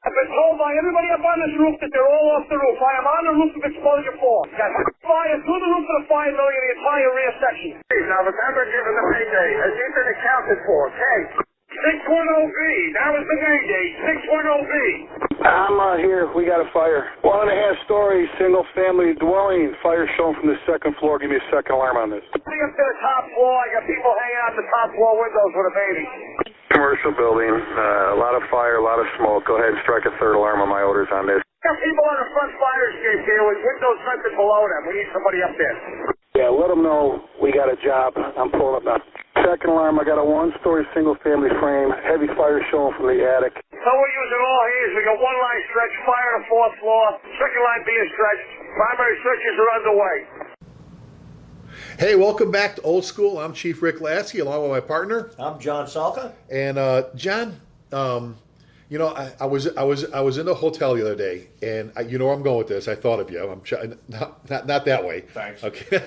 I've been told by everybody up on this roof that they're all off the roof. I am on the roof of exposure 4. Got fire through the roof of the fire building in the entire rear section. Now remember, given the Mayday, has he been accounted for? Okay. 610B. That was the Mayday. 610B. I'm here. We got a fire. 1.5-story, single-family dwelling. Fire shown from the second floor. Give me a second alarm on this. Coming up to the top floor. I got people hanging out the top floor windows with a baby. Commercial building. A lot of fire, a lot of smoke. Go ahead and strike a third alarm on my orders on this. Got people on the front fire escape here with windows vented below them. We need somebody up there. Yeah, let them know we got a job. I'm pulling up now. Second alarm, I got a 1-story single-family frame. Heavy fire showing from the attic. So we're using all hands. We got one line stretch, fire on the 4th floor. Second line being stretched. Primary searches are underway. Hey, welcome back to Old School. I'm Chief Rick Lasky, along with my partner. I'm John Salka. And John, you know, I was in the hotel the other day, and you know where I'm going with this. I thought of you. Not that way. Thanks. Okay.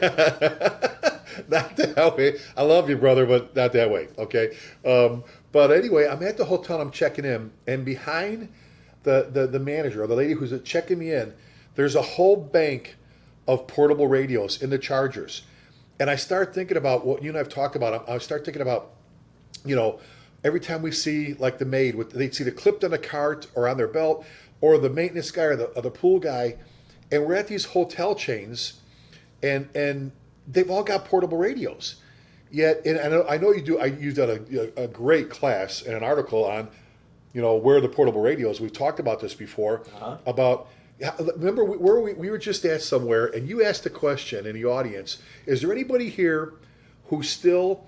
Not that way. I love you, brother, but not that way. Okay. But anyway, I'm at the hotel. I'm checking in, and behind the manager or the lady who's checking me in, there's a whole bank of portable radios in the chargers. And I start thinking about what you and I've talked about. I start thinking about, you know, every time we see like the maid, they'd see the clipped on a cart or on their belt, or the maintenance guy or the pool guy, and we're at these hotel chains, and they've all got portable radios. Yet, and I know you do. You've done a great class and an article on, you know, where are the portable radios. We've talked about this before. About. Remember, we were just at somewhere, and you asked a question in the audience: is there anybody here who still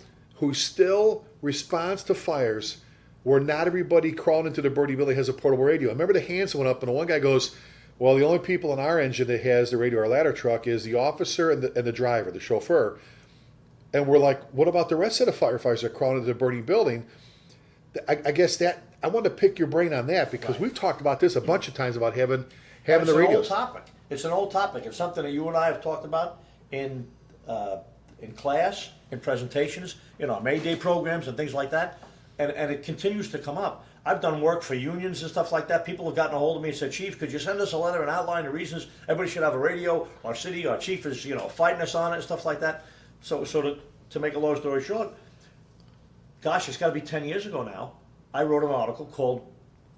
responds to fires where not everybody crawling into the burning building has a portable radio? I remember the hands went up, and the one guy goes, "Well, the only people in our engine that has the radio, our ladder truck, is the officer and the driver, the chauffeur." And we're like, "What about the rest of the firefighters that are crawling into the burning building?" I guess that I wanted to pick your brain on that because we've talked about this a bunch of times about having the radios. It's an old topic. It's an old topic. It's something that you and I have talked about in class, in presentations, in our May Day programs and things like that, and it continues to come up. I've done work for unions and stuff like that. People have gotten a hold of me and said, "Chief, could you send us a letter and outline the reasons everybody should have a radio? Our city, our chief is, you know, fighting us on it and stuff like that." So to make a long story short, gosh, it's got to be 10 years ago now. I wrote an article called,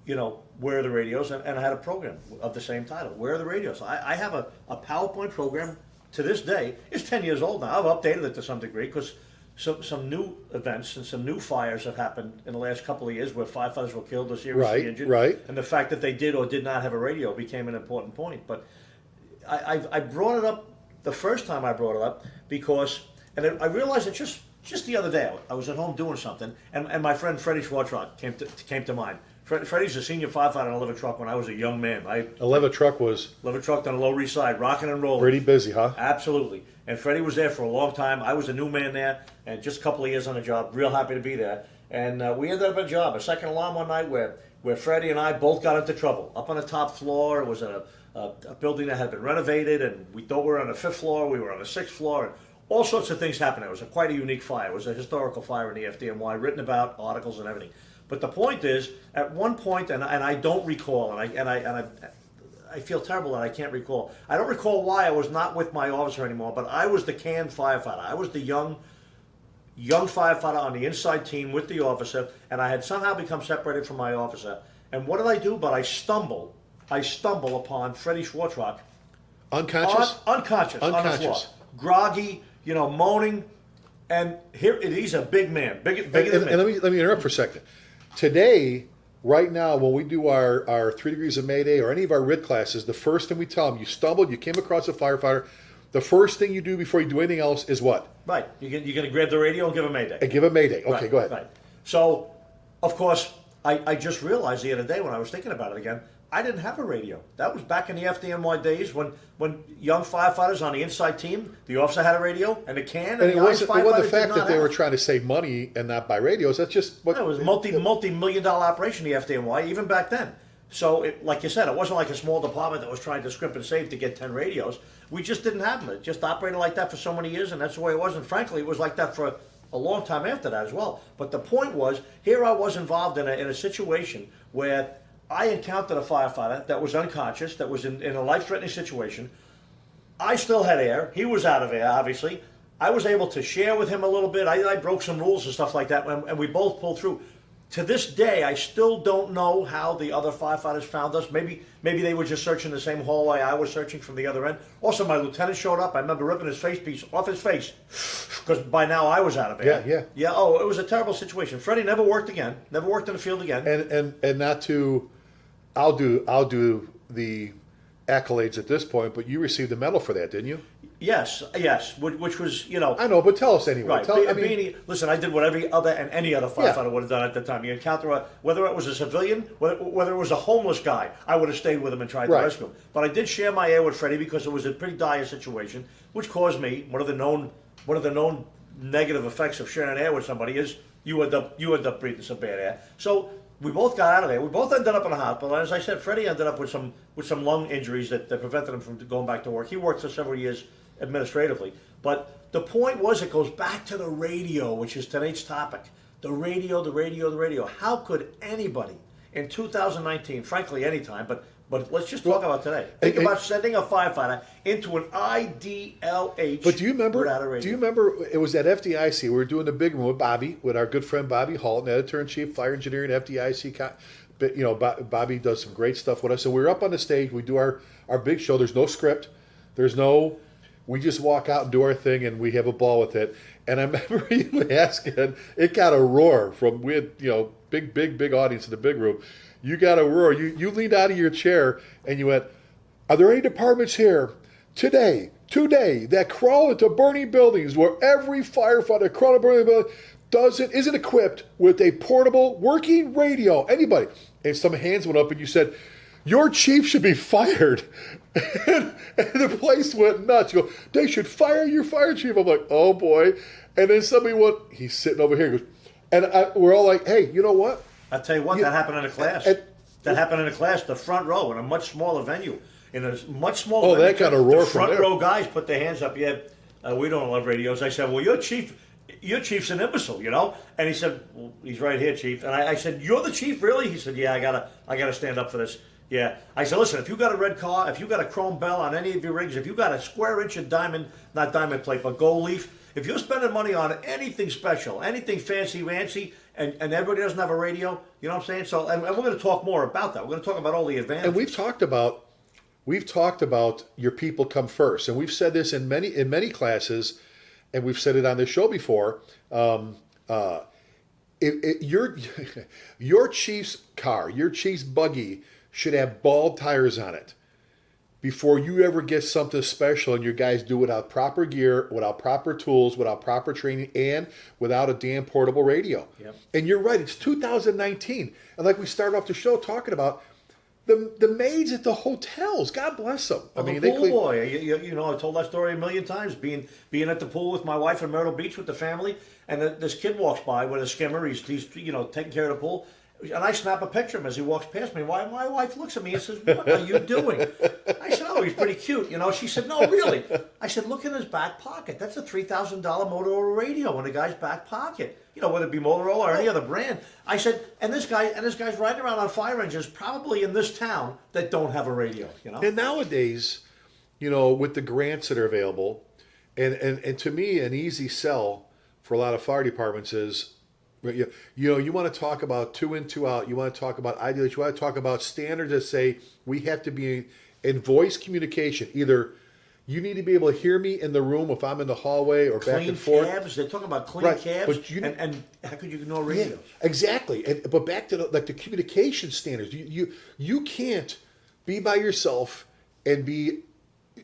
you know, Where Are the Radios? And I had a program of the same title, Where Are the Radios? I have a PowerPoint program to this day. It's 10 years old now. I've updated it to some degree because some new events and some new fires have happened in the last couple of years where firefighters were killed or seriously injured. Right. And the fact that they did or did not have a radio became an important point. But I brought it up the first time I brought it up because, and I realized it just the other day. I was at home doing something, and my friend Freddie Schwartzrock came to mind. Freddie's a senior firefighter on a liver truck when I was a young man. A liver truck was liver truck on the Lower East Side, rocking and rolling. Pretty busy, huh? Absolutely. And Freddie was there for a long time. I was a new man there, and just a couple of years on the job. Real happy to be there. And we ended up a job, a second alarm one night where Freddie and I both got into trouble. Up on the top floor, it was a building that had been renovated, and we thought we were on the 5th floor. We were on the 6th floor, and all sorts of things happened. It was quite a unique fire. It was a historical fire in the FDNY, written about, articles and everything. But the point is, at one point, and I don't recall, and I feel terrible that I can't recall. I don't recall why I was not with my officer anymore, but I was the canned firefighter. I was the young firefighter on the inside team with the officer, and I had somehow become separated from my officer. And what did I do? But I stumble upon Freddie Schwartzrock. Unconscious on the floor. Groggy, you know, moaning. And he's a big man, bigger than me. And let me interrupt for a second. Today, right now, when we do our 3 Degrees of Mayday or any of our RIT classes, the first thing we tell them, you stumbled, you came across a firefighter, the first thing you do before you do anything else is what? Right. You're going to grab the radio and give a Mayday. And give a Mayday. Okay, go ahead. Right. So, of course, I just realized the other day when I was thinking about it again, I didn't have a radio. That was back in the FDNY days when young firefighters on the inside team, the officer had a radio and a can. And it wasn't the fact that they were trying to save money and not buy radios. That's just what it was. Multi-million-dollar operation, the FDNY, even back then. So, like you said, it wasn't like a small department that was trying to scrimp and save to get 10 radios. We just didn't have them. It just operated like that for so many years, and that's the way it was. And frankly, it was like that for a long time after that as well. But the point was, here I was involved in a situation where I encountered a firefighter that was unconscious, that was in a life-threatening situation. I still had air. He was out of air, obviously. I was able to share with him a little bit. I broke some rules and stuff like that, and we both pulled through. To this day, I still don't know how the other firefighters found us. Maybe they were just searching the same hallway I was searching from the other end. Also, my lieutenant showed up. I remember ripping his face piece off his face because by now I was out of air. Yeah. Oh, it was a terrible situation. Freddie never worked again. Never worked in the field again. And not to, I'll do the accolades at this point, but you received a medal for that, didn't you? Yes, which was, I know, but tell us anyway. Right. Listen, I did what any other firefighter would have done at the time. You encounter whether it was a civilian, whether it was a homeless guy, I would have stayed with him and tried to rescue him. But I did share my air with Freddie because it was a pretty dire situation, which caused me one of the known negative effects of sharing air with somebody is you end up breathing some bad air. So we both got out of there. We both ended up in a hospital. As I said, Freddie ended up with some lung injuries that prevented him from going back to work. He worked for several years administratively. But the point was, it goes back to the radio, which is tonight's topic. The radio. How could anybody in 2019, frankly any time, but let's just talk about today. Think about sending a firefighter into an IDLH. But do you remember? Without a radio. Do you remember? It was at FDIC. We were doing the big room with Bobby, with our good friend Bobby Hall, editor-in-chief, fire engineer at FDIC. But Bobby does some great stuff with us. So we were up on the stage. We do our big show. There's no script. We just walk out and do our thing, and we have a ball with it. And I remember you asking, it got a roar from, we had, big audience in the big room. You got a roar. You leaned out of your chair, and you went, are there any departments here today, that crawl into burning buildings where every firefighter crawling into burning building isn't equipped with a portable working radio? Anybody? And some hands went up, and you said, your chief should be fired. And the place went nuts. You go, they should fire your fire chief. I'm like, oh boy. And then somebody went, he's sitting over here. He goes, and we're all like, hey, you know what? I'll tell you what, that happened in a class. That happened in a class, the front row, in a much smaller venue. In a much smaller venue. That got a roar from there. The front row guys put their hands up. Yeah, we don't love radios. I said, well, your chief's an imbecile, And he said, well, he's right here, chief. And I said, you're the chief, really? He said, yeah, I gotta stand up for this. Yeah. I said, listen, if you got a red car, if you got a chrome bell on any of your rigs, if you got a square inch of diamond, not diamond plate, but gold leaf, if you're spending money on anything special, anything fancy, and everybody doesn't have a radio, you know what I'm saying? So, and we're going to talk more about that. We're going to talk about all the advantages. And we've talked about your people come first, and we've said this in many classes, and we've said it on this show before. Your chief's car, your chief's buggy should have bald tires on it before you ever get something special, and your guys do without proper gear, without proper tools, without proper training, and without a damn portable radio. Yep. And you're right, it's 2019. And like we started off the show talking about, the maids at the hotels, God bless them. Well, the pool boy, I told that story a million times, being at the pool with my wife in Myrtle Beach with the family, and this kid walks by with a skimmer, he's taking care of the pool. And I snap a picture of him as he walks past me. Why? My wife looks at me and says, what are you doing? I said, oh, he's pretty cute. She said, no, really. I said, look in his back pocket. That's a $3,000 Motorola radio in the guy's back pocket. Whether it be Motorola or any other brand. I said, and this guy's riding around on fire engines probably in this town that don't have a radio. And nowadays, with the grants that are available, and to me, an easy sell for a lot of fire departments is, you want to talk about 2 in, 2 out. You want to talk about ideals. You want to talk about standards that say we have to be in voice communication. Either you need to be able to hear me in the room if I'm in the hallway or back and forth. Clean cabs. They're talking about clean cabs. But and how could you ignore radios? Yeah, exactly. But back to the communication standards. You can't be by yourself and be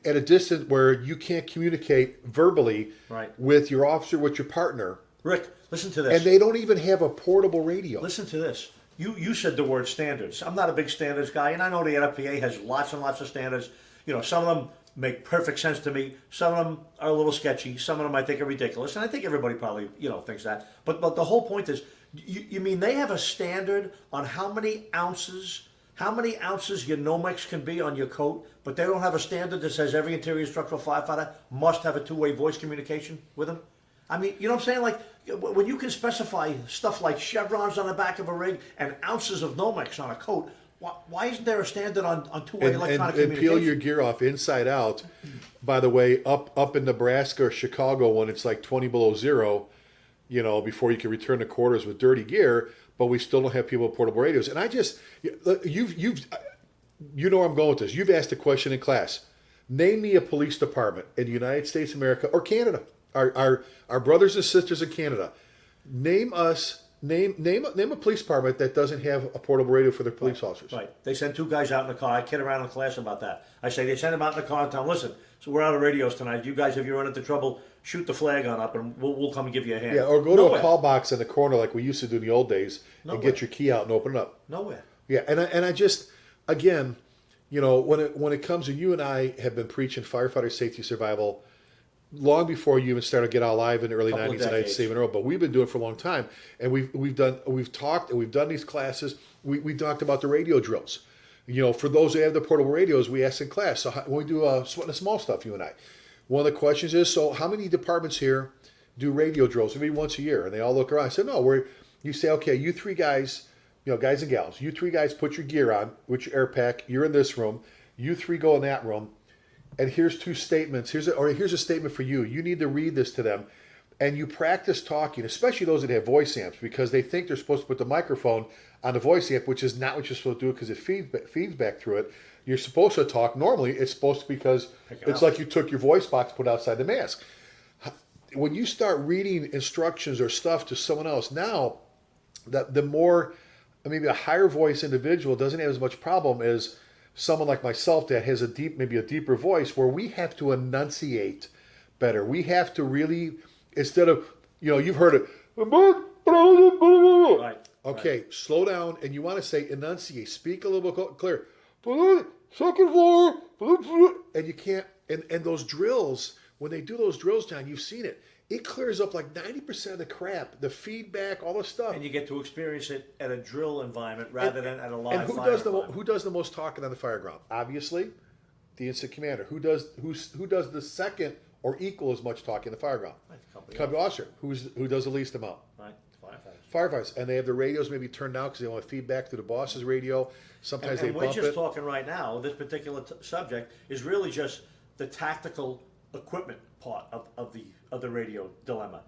at a distance where you can't communicate verbally with your officer, with your partner. Rick, listen to this. And they don't even have a portable radio. Listen to this. You said the word standards. I'm not a big standards guy, and I know the NFPA has lots and lots of standards. Some of them make perfect sense to me. Some of them are a little sketchy. Some of them I think are ridiculous, and I think everybody probably thinks that. But the whole point is, you mean they have a standard on how many ounces your Nomex can be on your coat, but they don't have a standard that says every interior structural firefighter must have a two-way voice communication with them? I mean, you know what I'm saying? Like, when you can specify stuff like chevrons on the back of a rig and ounces of Nomex on a coat, Why isn't there a standard on two-way and, electronic and communication? peel your gear off inside out. By the way, up in Nebraska or Chicago when it's like 20 below zero, before you can return to quarters with dirty gear, but we still don't have people with portable radios. And I just, you know where I'm going with this. You've asked a question in class. Name me a police department in the United States of America or Canada. Our brothers and sisters in Canada. Name a police department that doesn't have a portable radio for their police officers. Right. They send two guys out in the car. I kid around in class about that. I say they send them out in the car and tell them, listen, so we're out of radios tonight. You guys, if you run into trouble, shoot the flag on up and we'll come and give you a hand. Yeah, or go to a call box in the corner like we used to do in the old days and get your key out and open it up. Nowhere. Yeah, and I just, again, when it comes to, you and I have been preaching firefighter safety survival long before you even started Get Out Live in the early 90s and I'd Save and Earl, but we've been doing it for a long time, and we've talked and we've done these classes. We talked about the radio drills. For those who have the portable radios, we ask in class. So when we do the small stuff, you and I, one of the questions is, so how many departments here do radio drills maybe once a year? And they all look around. I said, no, you say, okay, you three guys, guys and gals, you three guys put your gear on with your air pack. You're in this room. You three go in that room. And here's two statements. Here's a statement for you. You need to read this to them. And you practice talking, especially those that have voice amps, because they think they're supposed to put the microphone on the voice amp, which is not what you're supposed to do because it feeds back through it. You're supposed to talk normally. It's supposed to, because it's like you took your voice box, put it outside the mask. When you start reading instructions or stuff to someone else, now the more, maybe a higher voice individual doesn't have as much problem as someone like myself that has maybe a deeper voice, where we have to enunciate better. We have to really, instead of, you've heard it. Right. Okay, slow down, and you want to say enunciate, speak a little bit clear. Second floor, and you can't. And those drills, when they do those drills, John, you've seen it. It clears up like 90% of the crap, the feedback, all the stuff. And you get to experience it at a drill environment rather than at a live and fire environment. Who does the most talking on the fire ground? Obviously, the incident commander. Who does the second or equal as much talking on the fire ground? Right, Company officer. Who does the least amount? Right, Firefighters. And they have the radios maybe turned down because they want feedback through the boss's radio. Sometimes they bump it. And we're just talking right now, this particular subject is really just the tactical equipment part of the radio dilemma.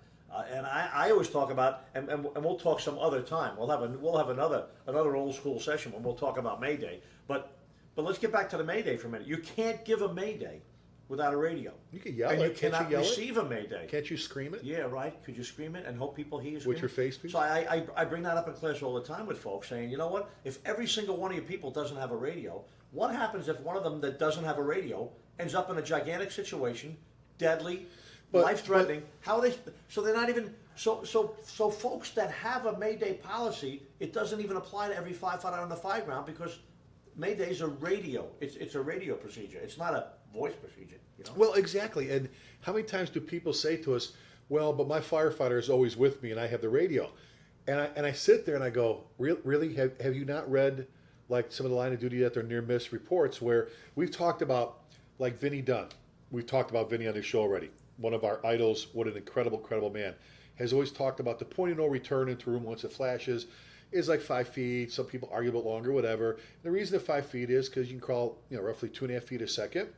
And I always talk about, and we'll talk some other time. We'll have another old school session when we'll talk about Mayday. But let's get back to the Mayday for a minute. You can't give a Mayday without a radio. You can yell and it. you cannot Can't you yell receive a Mayday. Can't you scream it? Yeah, right. Could you scream it and hope people hear you scream With your face, please? So I bring that up in class all the time with folks, saying, you know what? If every single one of you people doesn't have a radio, what happens if one of them that doesn't have a radio ends up in a gigantic situation, deadly, life-threatening? How are they? So they're not even. So folks that have a Mayday policy, it doesn't even apply to every firefighter on the fire ground, because Mayday's a radio. It's a radio procedure. It's not a voice procedure. Well, exactly. And how many times do people say to us, well, but my firefighter is always with me and I have the radio? And I sit there and I go, really? Have you not read like some of the line of duty that they're near miss reports where we've talked about, like Vinny Dunn. We've talked about Vinny on this show already. One of our idols, what an incredible man. Has always talked about the point of no return into a room once it flashes is like 5 feet. Some people argue about longer, whatever. The reason the 5 feet is because you can crawl, roughly 2.5 feet a second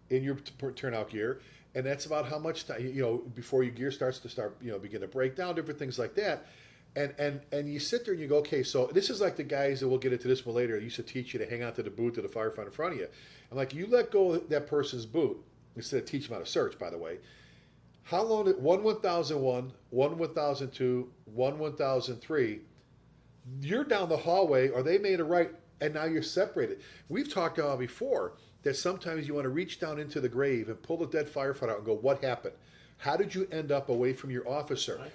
in your turnout gear, and that's about how much time, before your gear starts to begin to break down, different things like that. And you sit there and you go, okay, so this is like the guys that we'll get into this one later. Used to teach you to hang on to the boot to the firefighter in front of you. I'm like, you let go of that person's boot instead of teach them how to search. By the way, how long did 1001, 1002, 1003? You're down the hallway, or they made a right, and now you're separated. We've talked about before that sometimes you want to reach down into the grave and pull the dead firefighter out and go, what happened? How did you end up away from your officer? Right.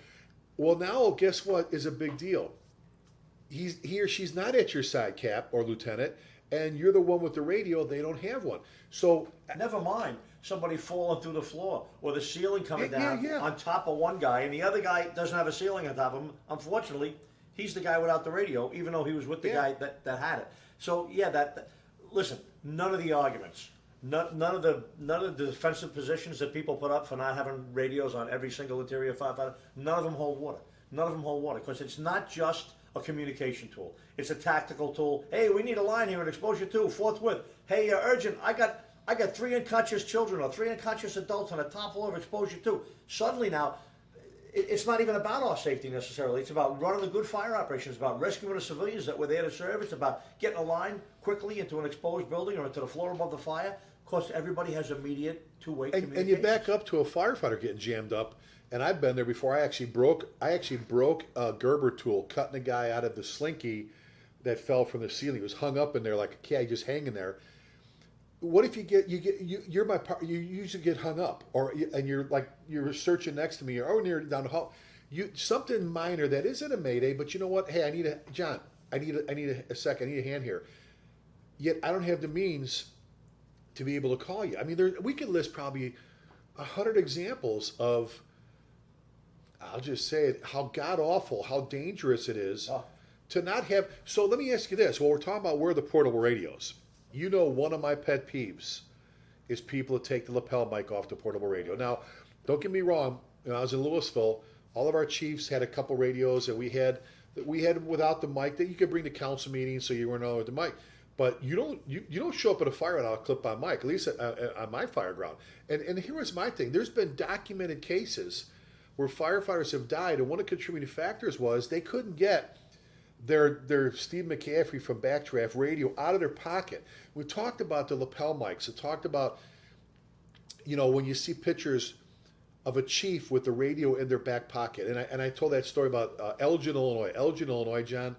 Well, now, guess what is a big deal? He or she's not at your side, Cap or Lieutenant, and you're the one with the radio. They don't have one. So never mind somebody falling through the floor or the ceiling coming down yeah. on top of one guy, and the other guy doesn't have a ceiling on top of him. Unfortunately, he's the guy without the radio, even though he was with the guy that had it. So listen, none of the arguments, none of the defensive positions that people put up for not having radios on every single interior firefighter, none of them hold water. None of them hold water, because it's not just a communication tool. It's a tactical tool. Hey, we need a line here at Exposure 2, forthwith. Hey, urgent, I got 3 unconscious children or 3 unconscious adults on the top floor of Exposure 2. Suddenly now, it's not even about our safety necessarily. It's about running a good fire operation. It's about rescuing the civilians that were there to serve. It's about getting a line quickly into an exposed building or into the floor above the fire. Of course, everybody has immediate two-way communication. And you back up to a firefighter getting jammed up, and I've been there before. I actually broke a Gerber tool, cutting a guy out of the slinky that fell from the ceiling. He was hung up in there like a cat, just hanging there. What if you usually get hung up, and you're searching next to me, or near down the hall, something minor that isn't a mayday, but you know what? Hey, I need a second, I need a hand here. Yet I don't have the means to be able to call you. I mean, we could list probably 100 examples of, I'll just say it, how god awful, how dangerous it is to not have. So let me ask you this: while we're talking about where are the portable radios. You know, one of my pet peeves is people that take the lapel mic off the portable radio. Now, don't get me wrong. When I was in Louisville, all of our chiefs had a couple radios, and we had without the mic that you could bring to council meetings, so you weren't on with the mic. But you don't show up at a fire without a clip-on mic, at least on my fire ground. And here was my thing: there's been documented cases where firefighters have died, and one of the contributing factors was they couldn't get their Steve McCaffrey from Backdraft radio out of their pocket. We talked about the lapel mics. We talked about, when you see pictures of a chief with the radio in their back pocket. And I told that story about Elgin, Illinois. Elgin, Illinois, John,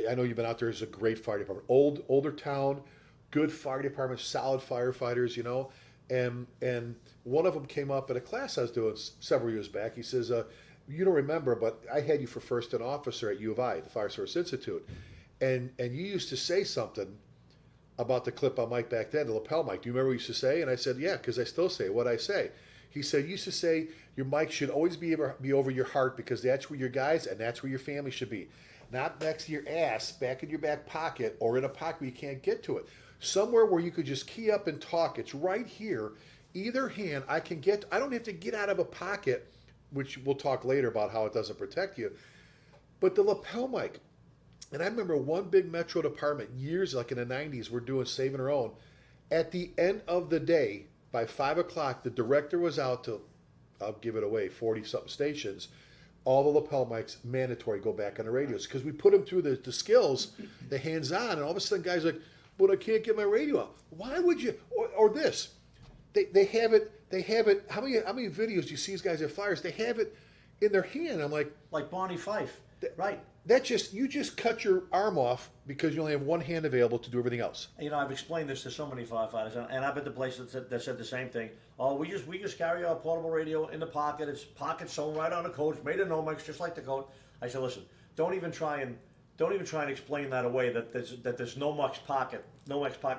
I know you've been out there. It's a great fire department. Older town, good fire department, solid firefighters, And one of them came up at a class I was doing several years back. He says, you don't remember, but I had you for first and officer at U of I, the Fire Service Institute. And you used to say something about the clip-on mic back then, the lapel mic. Do you remember what you used to say? And I said, yeah, because I still say what I say. He said, you used to say your mic should always be over your heart because that's where your guys and that's where your family should be. Not next to your ass, back in your back pocket, or in a pocket where you can't get to it. Somewhere where you could just key up and talk. It's right here. Either hand, I don't have to get out of a pocket, which we'll talk later about how it doesn't protect you. But the lapel mic, and I remember one big metro department years, like in the 90s, we're doing Saving Our Own. At the end of the day, by 5 o'clock, the director was out to, I'll give it away, 40-something stations. All the lapel mics, mandatory, go back on the radios. Because we put them through the skills, the hands-on, and all of a sudden guys are like, but I can't get my radio out. Why would you? Or this. They have it. How many videos do you see these guys at fires? They have it in their hand. I'm like Barney Fife, right? You just cut your arm off because you only have one hand available to do everything else. I've explained this to so many firefighters, and I've been to places that said the same thing. Oh, we just carry our portable radio in the pocket. It's pocket sewn right on the coat, made of Nomex, just like the coat. I said, listen, don't even try and explain that away. That there's Nomex pocket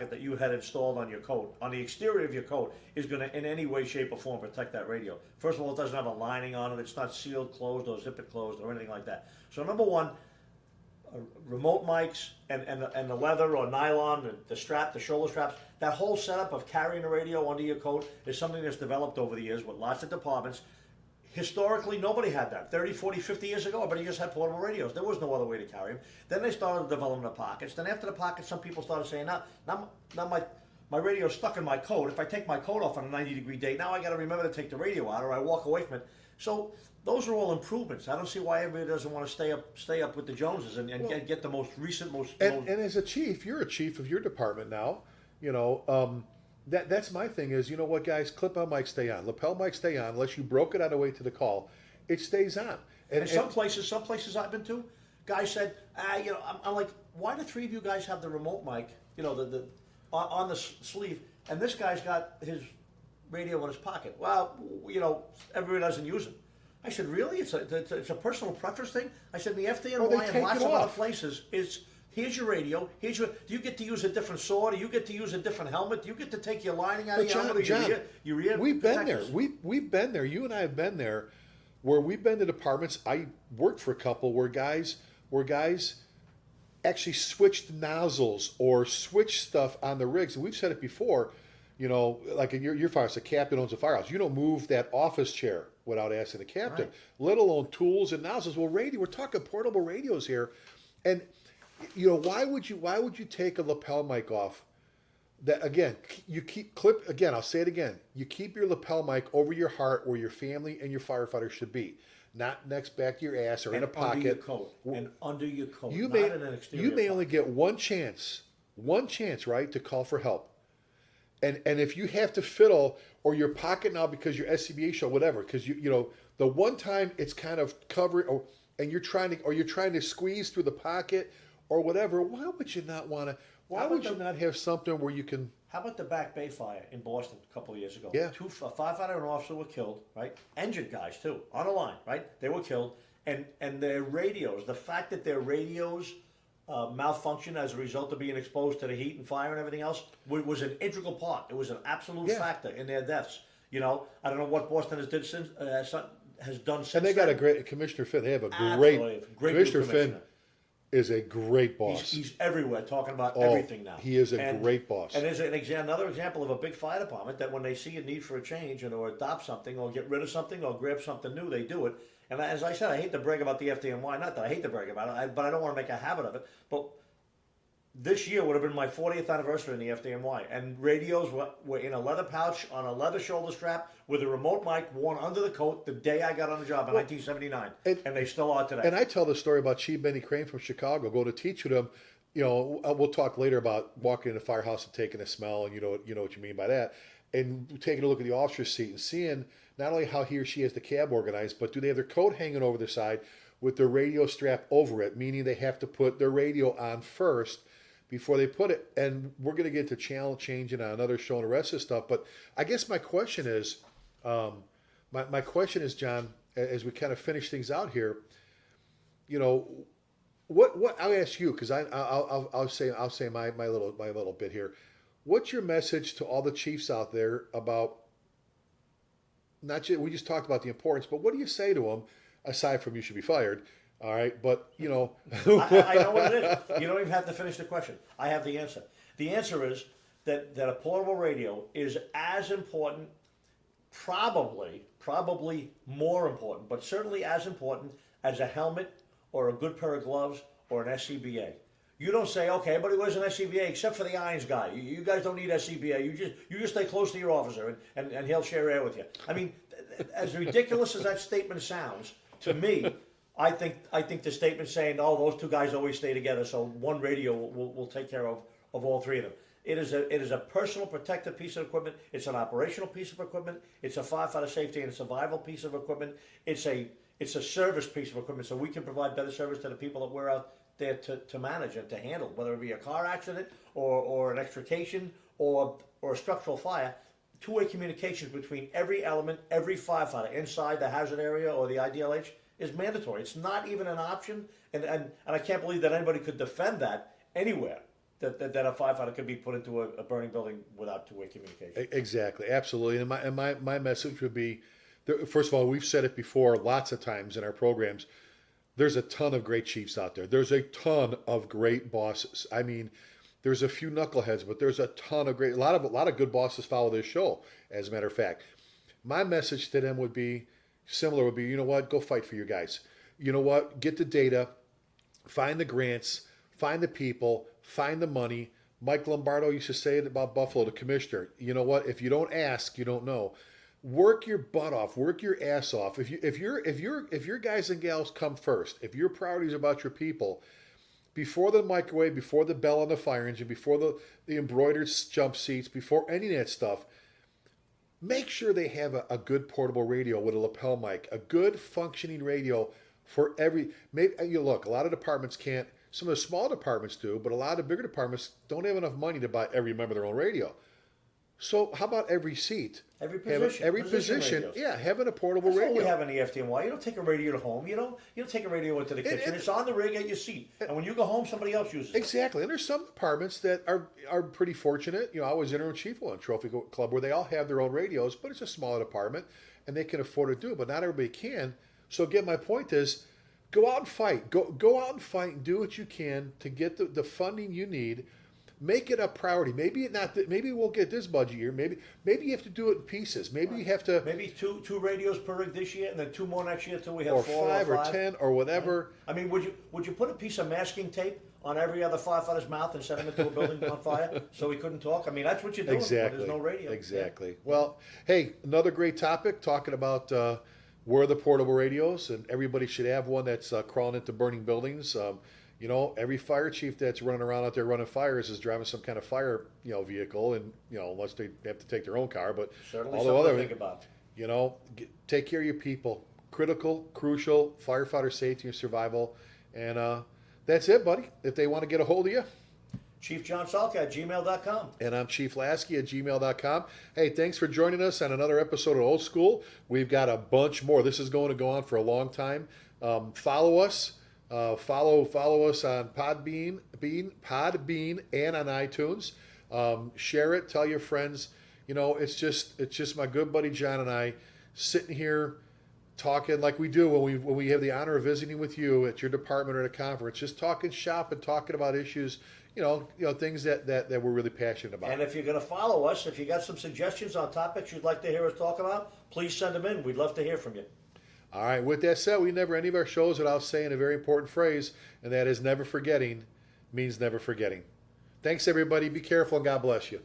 that you had installed on your coat, on the exterior of your coat, is going to in any way, shape, or form protect that radio. First of all, it doesn't have a lining on it. It's not sealed closed or zip it closed or anything like that. So number one, remote mics and the leather or nylon, the strap, the shoulder straps, that whole setup of carrying a radio under your coat is something that's developed over the years with lots of departments. Historically, nobody had that. 30, 40, 50 years ago, everybody just had portable radios. There was no other way to carry them. Then they started developing the pockets. Then after the pockets, some people started saying, now my radio's stuck in my coat. If I take my coat off on a 90-degree day, now I got to remember to take the radio out or I walk away from it. So those are all improvements. I don't see why everybody doesn't want to stay up with the Joneses and get the most recent, And as a chief, you're a chief of your department now. That's my thing is, you know what, guys, clip-on mics stay on. Lapel mics stay on. Unless you broke it on the way to the call, it stays on. And some places I've been to, guys said, I'm like, why do 3 of you guys have the remote mic, on the sleeve, and this guy's got his radio in his pocket? Well, everybody doesn't use it. I said, really? It's a personal preference thing? I said, the FDNY and lots of other places is, here's your radio. Do you get to use a different sword? Do you get to use a different helmet? Do you get to take your lining out of your helmet? John, your ear we've been there. We've been there. You and I have been there, where we've been to departments. I worked for a couple where guys actually switched nozzles or switched stuff on the rigs. And we've said it before. Like in your firehouse, the captain owns a firehouse. You don't move that office chair without asking the captain, right, let alone tools and nozzles. Well, we're talking portable radios here. And why would you take a lapel mic off? That again, you keep clip again. I'll say it again. You keep your lapel mic over your heart, where your family and your firefighter should be, not next back to your ass or in a pocket. Under your coat. And under your coat. You not may in an exterior you may pocket. only get one chance, right, to call for help. And if you have to fiddle or your pocket now because your SCBA show, whatever, because the one time it's kind of covered, and you're trying to squeeze through the pocket or whatever, why would you not want to? Why would you not have something where you can? How about the Back Bay fire in Boston a couple of years ago? Yeah. A firefighter and an officer were killed, right? Injured guys too, on the line, right? They were killed, and their radios, the fact that their radios malfunction as a result of being exposed to the heat and fire and everything else was an integral part. It was an absolute factor in their deaths. I don't know what Boston has done since. And they got then. a great Commissioner Finn. They have a Absolutely. Great Commissioner new Finn commissioner. is a great boss. He's everywhere talking about everything now. He is a great boss. And there's another example of a big fire department that when they see a need for a change or adopt something or get rid of something or grab something new, they do it. And as I said, I hate to brag about the FDNY. Not that I hate to brag about it, but I don't want to make a habit of it. But this year would have been my 40th anniversary in the FDNY, and radios were in a leather pouch on a leather shoulder strap with a remote mic worn under the coat the day I got on the job in 1979, and they still are today. And I tell the story about Chief Benny Crane from Chicago, go to teach with him. We'll talk later about walking in a firehouse and taking a smell, and you know what you mean by that, and taking a look at the officer's seat and seeing not only how he or she has the cab organized, but do they have their coat hanging over their side with their radio strap over it, meaning they have to put their radio on first before they put it. And we're going to get to channel changing on another show and the rest of the stuff. But I guess my question is, my question is, John, as we kind of finish things out here, what I'll ask you, because I'll say my little bit here. What's your message to all the chiefs out there about? Not just, we just talked about the importance, but what do you say to them aside from you should be fired? All right, but I know what it is. You don't even have to finish the question. I have the answer. The answer is that a portable radio is as important, probably more important, but certainly as important as a helmet or a good pair of gloves or an SCBA. You don't say, okay, everybody wears an SCBA except for the irons guy. You guys don't need SCBA. You just stay close to your officer and he'll share air with you. I mean, as ridiculous as that statement sounds, to me, I think the statement saying, oh, those two guys always stay together, so one radio will take care of all three of them. It is a personal protective piece of equipment. It's an operational piece of equipment. It's a firefighter safety and survival piece of equipment. It's a service piece of equipment, so we can provide better service to the people that we're out there to manage and to handle, whether it be a car accident or an extrication or a structural fire. Two-way communication between every element, every firefighter inside the hazard area or the IDLH is mandatory. It's not even an option, and I can't believe that anybody could defend that anywhere, that a firefighter could be put into a burning building without two-way communication. Exactly, absolutely. And my message would be, first of all, we've said it before lots of times in our programs, there's a ton of great chiefs out there. There's a ton of great bosses. I mean, there's a few knuckleheads, but there's a ton of a lot of good bosses follow this show, as a matter of fact. My message to them would be, you know what, go fight for your guys. You know what, get the data, find the grants, find the people, find the money. Mike Lombardo used to say it about Buffalo, the commissioner. You know what, if you don't ask, you don't know. Work your butt off, work your ass off. If your guys and gals come first, if your priorities are about your people, before the microwave, before the bell on the fire engine, before the embroidered jump seats, before any of that stuff, make sure they have a good portable radio with a lapel mic, a good functioning radio for every. Maybe look, a lot of departments can't. Some of the small departments do, but a lot of the bigger departments don't have enough money to buy every member their own radio. So how about every seat? Every position. Radios. Yeah, having a portable radio. That's what we have in the FDNY. You don't take a radio to home. You don't take a radio into the kitchen. It's on the rig at your seat. And when you go home, somebody else uses it. Exactly. And there's some departments that are pretty fortunate. I was interim chief of a trophy club where they all have their own radios, but it's a smaller department and they can afford to do it. But not everybody can. So again, my point is, go out and fight. Go out and fight and do what you can to get the funding you need Make it a priority. Maybe maybe we'll get this budget year. Maybe you have to do it in pieces. Maybe you have to Maybe two radios per rig this year, and then 2 more next year till we have or 4 5 or or 5. 10 or whatever. I mean, would you put a piece of masking tape on every other firefighter's mouth and send him into a building on fire so he couldn't talk? I mean, that's what you're doing. Exactly. When there's no radio. Exactly. Well, hey, another great topic talking about where are the portable radios, and everybody should have one that's crawling into burning buildings. You know, every fire chief that's running around out there running fires is driving some kind of fire, vehicle, and unless they have to take their own car, but Certainly all the something other, to think about. take care of your people. Critical, crucial, firefighter safety and survival, and that's it, buddy. If they want to get a hold of you. Chief John Salka at gmail.com. And I'm Chief Lasky at gmail.com. Hey, thanks for joining us on another episode of Old School. We've got a bunch more. This is going to go on for a long time. Follow us. Follow us on Podbean, and on iTunes. Share it. Tell your friends. It's just my good buddy John and I sitting here talking like we do when we have the honor of visiting with you at your department or at a conference. Just talking shop and talking about issues. Things that we're really passionate about. And if you're going to follow us, if you got some suggestions on topics you'd like to hear us talk about, please send them in. We'd love to hear from you. All right, with that said, we never end any of our shows without saying a very important phrase, and that is never forgetting means never forgetting. Thanks, everybody. Be careful, and God bless you.